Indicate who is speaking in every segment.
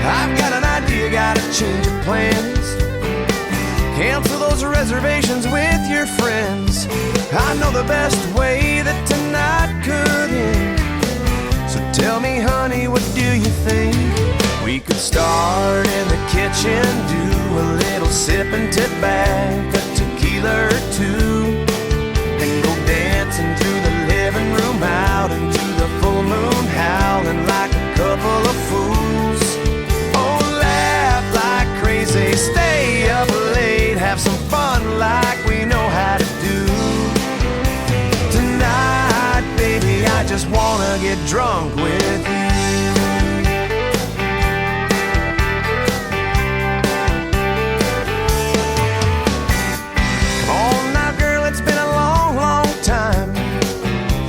Speaker 1: I've got an idea, gotta change your plans. Cancel those reservations with your friends. I know the best way that tonight could end. So tell me, honey, what do you think? We could start in the kitchen, do a little sip and tip back, a tequila or two, and go dancing through the living room, out into the full moon, howling like a couple of fools. Oh, laugh like crazy, stay up late, have some fun like we know how to do. Tonight, baby, I just wanna get drunk with you.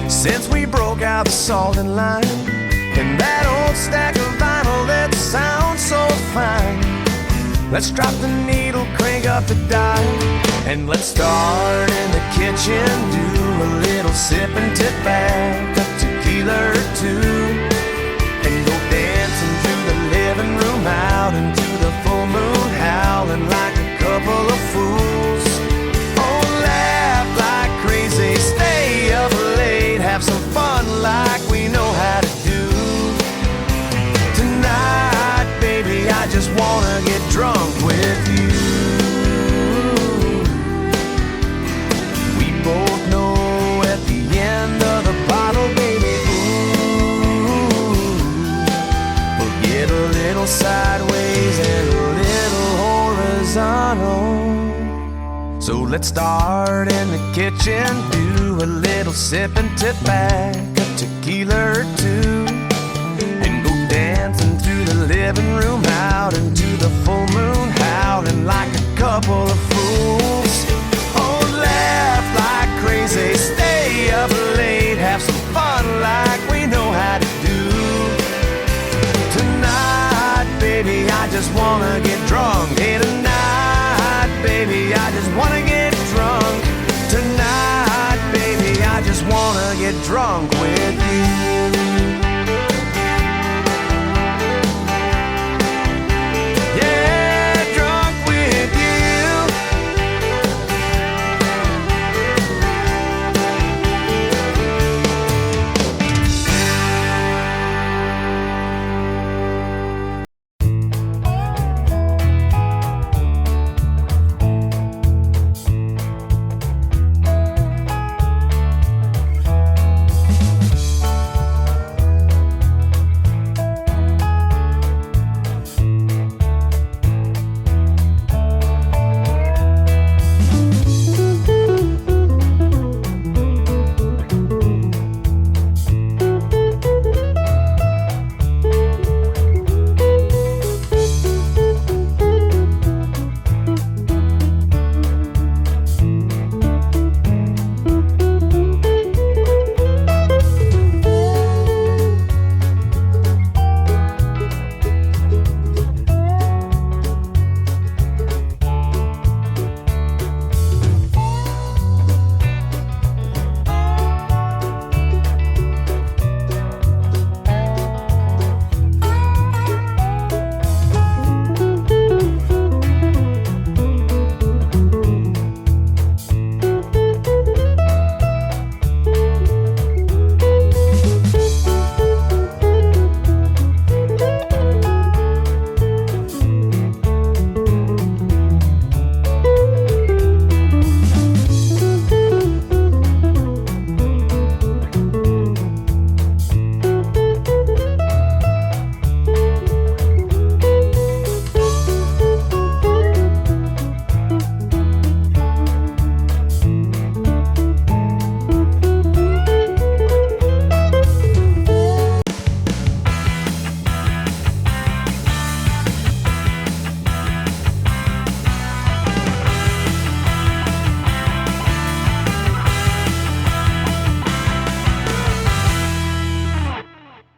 Speaker 1: Since we broke out the salt and lime and that old stack of vinyl that sounds so fine. Let's drop the needle, crank up the dial, and let's start in the kitchen, do a little sip and tip back, a tequila or two, and go dancing through the living room, out into the full moon, howling like a couple of fools. Oh, laugh like crazy, stay up late, have some fun like we know how to do. Tonight, baby, I just wanna get drunk with you. We both know at the end of the bottle, baby, ooh, we'll get a little sideways and a little horizontal. So let's start in the kitchen, do a little sip and tip back, a tequila or two, and go dancing through the living room, out into the full moon, howling like a couple of fools. Oh, laugh like crazy, stay up late, have some fun like we know how to do. Tonight, baby, I just wanna get drunk. Hey, tonight, baby, I just wanna get drunk. Tonight, baby, I just wanna get drunk with you.